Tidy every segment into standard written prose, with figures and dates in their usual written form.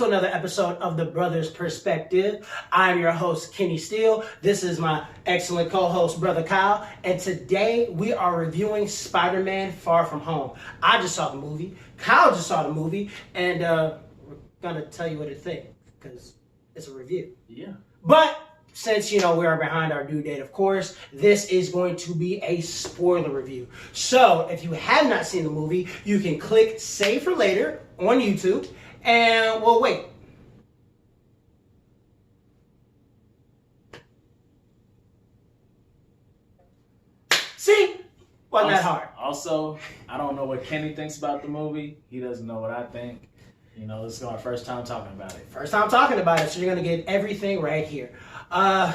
to another episode of The Brothers Perspective. I'm your host, Kenny Steele. This is my excellent co-host, Brother Kyle. And today we are reviewing Spider-Man Far From Home. I just saw the movie. Kyle just saw the movie. And we're going to tell you what to think because it's a review. Yeah. But since, we are behind our due date, of course, this is going to be a spoiler review. So if you have not seen the movie, you can click Save for Later on YouTube. And we'll wait. See? Wasn't that hard? Also, I don't know what Kenny thinks about the movie. He doesn't know what I think. This is our first time talking about it. First time talking about it, so you're going to get everything right here. My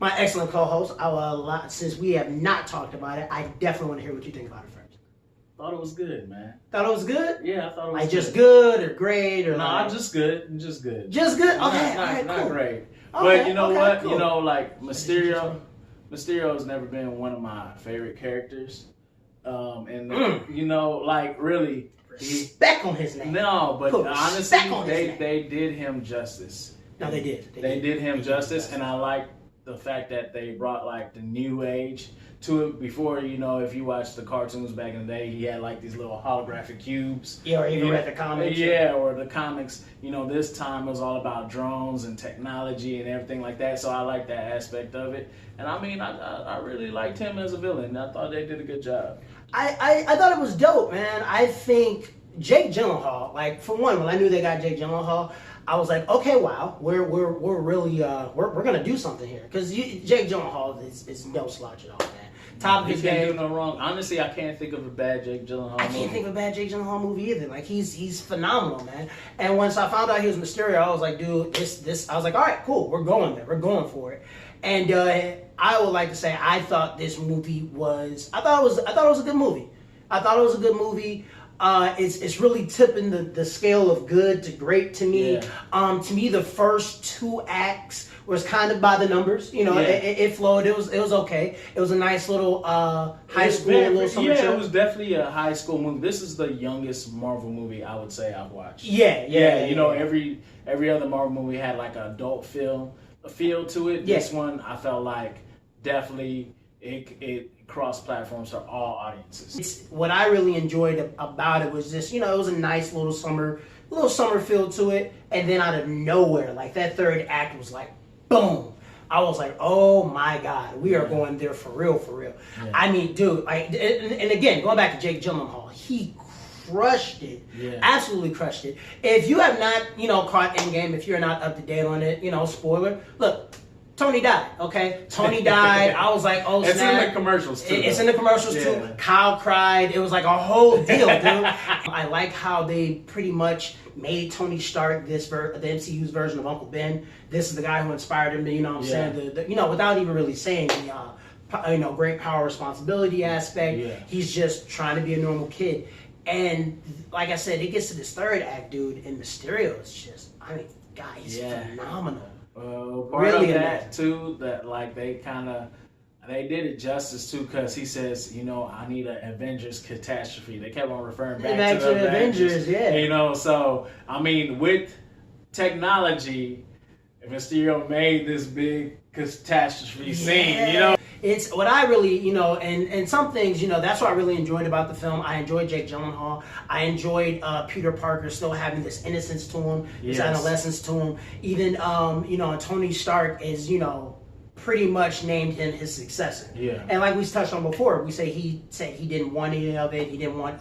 excellent co-host, since we have not talked about it, I definitely want to hear what you think about it first. Thought it was good, man. Thought it was good? Yeah, I thought it was like good. just good or great or Nah, just good. Just good. Just good? Okay, Not cool. great. Okay, But you know what? Cool. Mysterio has never been one of my favorite characters. Really, respect on his name. No, but Put honestly, they did him justice. No, they did. They did him justice, and I like the fact that they brought the new age to it. Before, if you watch the cartoons back in the day, he had these little holographic cubes. Yeah, or even read the comics. Yeah, or the comics. This time it was all about drones and technology and everything like that. So I like that aspect of it. And I really liked him as a villain. I thought they did a good job. I thought it was dope, man. I think Jake Gyllenhaal, for one, when I knew they got Jake Gyllenhaal, I was like, okay, wow, we're really we're gonna do something here because Jake Gyllenhaal is no slouch at all, man. Top of his game. He can't do no wrong. Honestly, I can't think of a bad Jake Gyllenhaal movie. I can't think of a bad Jake Gyllenhaal movie either. He's phenomenal, man. And once I found out he was Mysterio, I was like, dude, this. I was like, all right, cool, we're going there, we're going for it. And I would like to say I thought this movie was. I thought it was a good movie. I thought it was a good movie. It's really tipping the scale of good to great to me. Yeah. To me, the first two acts was kind of by the numbers. It flowed. It was okay. It was a nice little high school little summer trip. It was definitely a high school movie. This is the youngest Marvel movie I would say I've watched. Yeah. Every other Marvel movie had an adult feel to it. Yeah. This one I felt like definitely it cross platforms for all audiences. What I really enjoyed about it was just, it was a nice little summer feel to it, and then out of nowhere, that third act was boom. I was like, oh my God, we are going there for real. Yeah. I mean, dude, and again, going back to Jake Gyllenhaal, he crushed it. Yeah. Absolutely crushed it. If you have not, caught Endgame, if you're not up to date on it, spoiler, look, Tony died, okay? Tony died. I was like, oh, it's snap. in the commercials, too. It's in the commercials, too. Kyle cried. It was a whole deal, dude. I like how they pretty much made Tony Stark the MCU's version of Uncle Ben. This is the guy who inspired him to, saying, without even really saying the, great power responsibility aspect. Yeah. He's just trying to be a normal kid. And like I said, it gets to this third act, dude, and Mysterio is just, God, he's phenomenal. Part really of that too, that they did it justice too, because he says, I need an Avengers catastrophe. They kept on referring back to the Avengers, yeah. So with technology, Mysterio made this big catastrophe scene, It's what I really, and some things, that's what I really enjoyed about the film. I enjoyed Jake Gyllenhaal. I enjoyed Peter Parker still having this innocence to him, this adolescence to him. Even, Tony Stark is, pretty much named him his successor. Yeah. And like we touched on before, he said he didn't want any of it. He didn't want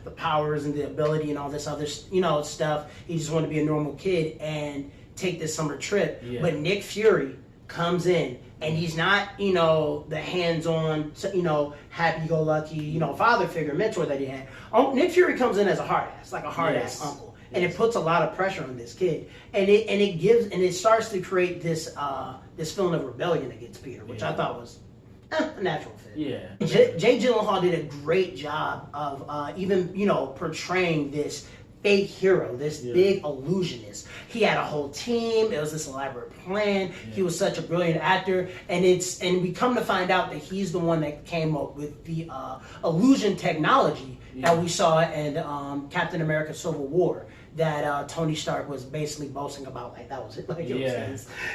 the powers and the ability and all this other, stuff. He just wanted to be a normal kid and take this summer trip. Yeah. But Nick Fury comes in, and he's not, the hands-on, happy-go-lucky, father figure, mentor that he had. Nick Fury comes in as a hard-ass, like a hard-ass uncle. And it puts a lot of pressure on this kid. And it starts to create this feeling of rebellion against Peter, which I thought was a natural fit. Yeah. Jay Gyllenhaal did a great job of even, portraying this fake hero, this big illusionist. He had a whole team. It was this elaborate plan. Yeah. He was such a brilliant actor, and we come to find out that he's the one that came up with the illusion technology that we saw in Captain America: Civil War. that Tony Stark was basically boasting about. Like that was it. Like,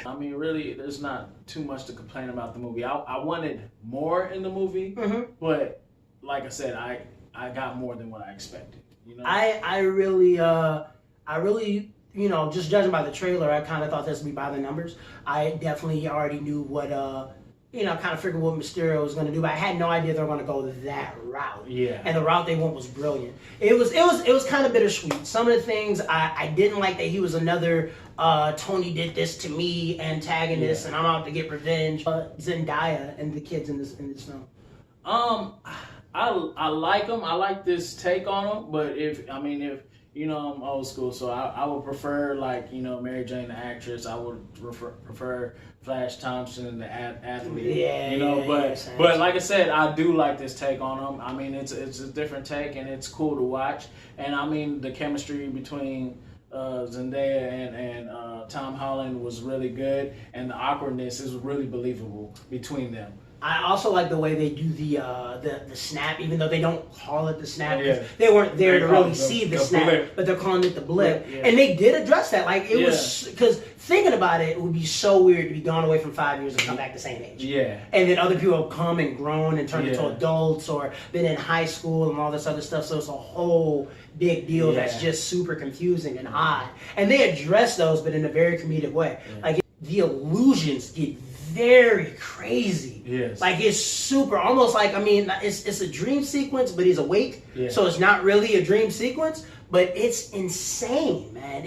I mean, really, there's not too much to complain about the movie. I wanted more in the movie, but like I said, I got more than what I expected. You know, I really, you know, just judging by the trailer, I kind of thought this would be by the numbers. I definitely already knew what, you know, kind of figured what Mysterio was going to do, but I had no idea they were going to go that route. Yeah. And the route they went was brilliant. It was kind of bittersweet. Some of the things I didn't like that he was another Tony did this to me antagonist, and I'm out to get revenge. Zendaya and the kids in this film. I like them. I like this take on them, but if you know, I'm old school, so I would prefer, like, you know, Mary Jane, the actress. I would prefer Flash Thompson, the athlete. Yeah, you know, yeah, but like I said, I do like this take on them. I mean, it's a different take, and it's cool to watch. And I mean, the chemistry between Zendaya and Tom Holland was really good, and the awkwardness is really believable between them. I also like the way they do the snap, even though they don't call it the snap. Yeah. They weren't there to really see the snap, blip. but they're calling it the blip. Yeah. And they did address that. Like, it was, because thinking about it, it would be so weird to be gone away from 5 years and come back the same age. Yeah. And then other people have come and grown and turned into adults or been in high school and all this other stuff. So it's a whole big deal that's just super confusing and odd. And they address those, but in a very comedic way. Like, the illusions get very crazy. Yes. Like, it's super, almost like, I mean, it's a dream sequence, but he's awake. Yeah. So it's not really a dream sequence, but it's insane, man.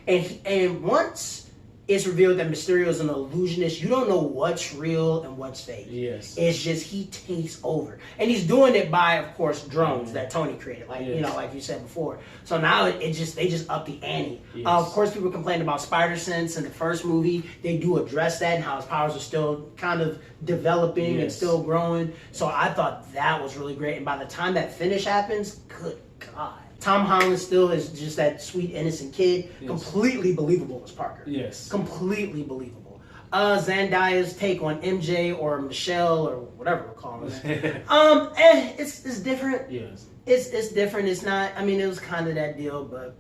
And once it's revealed that Mysterio is an illusionist, you don't know what's real and what's fake. Yes. It's just he takes over. And he's doing it by, of course, drones that Tony created, like you know, like you said before. So now they just up the ante. Yes. Of course, people complained about Spider-Sense in the first movie. They do address that and how his powers are still kind of developing and still growing. So I thought that was really great. And by the time that finish happens, good God. Tom Holland still is just that sweet, innocent kid. Yes. Completely believable as Parker. Yes. Completely believable. Zendaya's take on MJ or Michelle or whatever we're calling it. It's different. Yes. It's different. It's not, I mean, it was kind of that deal, but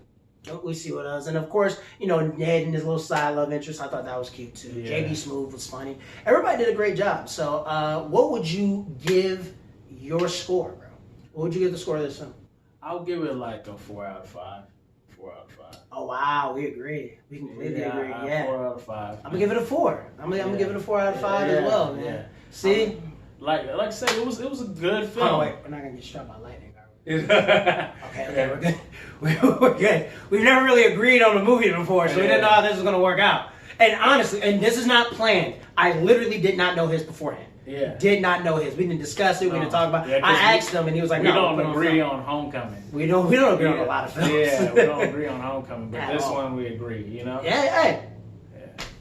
we see what else. And of course, you know, Ned and his little side love interest, I thought that was cute too. Yeah. JB Smoove was funny. Everybody did a great job. So what would you give your score, bro? What would you give the score of this film? I'll give it like a 4 out of 5. 4 out of 5. Oh wow, we agree. We completely agree. Yeah, 4 out of 5. I'm gonna give it a 4. I'm gonna give it a 4 out of 5 as well, man. Yeah. See, like I said, it was a good film. oh wait, we're not gonna get struck by lightning, are we? Yeah. Okay, we're good. We're good. We've never really agreed on a movie before, so we didn't know how this was gonna work out. And honestly, and this is not planned. I literally did not know his beforehand. Yeah. Did not know his. We didn't discuss it. We didn't talk about it. Yeah, I asked him, and he was like, we "No, don't put it agree film." on Homecoming. We don't agree on a lot of films. Yeah, we don't agree on Homecoming, but At this all. one we agree. You know. Hey,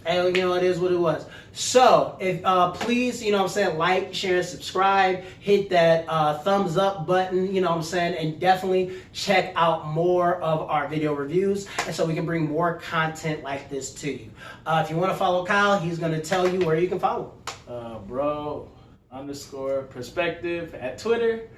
you know, it is what it was. So, if please, you know what I'm saying, like, share, and subscribe. Hit that thumbs up button, you know what I'm saying, and definitely check out more of our video reviews, and so we can bring more content like this to you. If you want to follow Kyle, he's going to tell you where you can follow him. Bro_perspective at Twitter.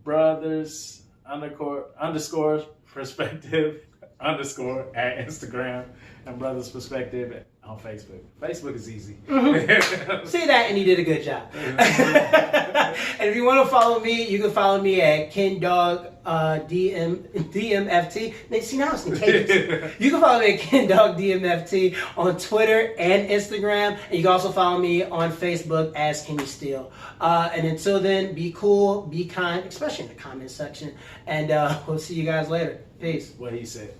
Brothers underscore perspective underscore at Instagram, and Brothers Perspective on Facebook. Facebook is easy. See that, and he did a good job. And if you want to follow me, you can follow me at KenDog DMFT. See, now it's contagious. You can follow me at KenDog DMFT on Twitter and Instagram, and you can also follow me on Facebook as Kenny Steele. And until then, be cool, be kind, especially in the comment section, and we'll see you guys later. Peace. What he said.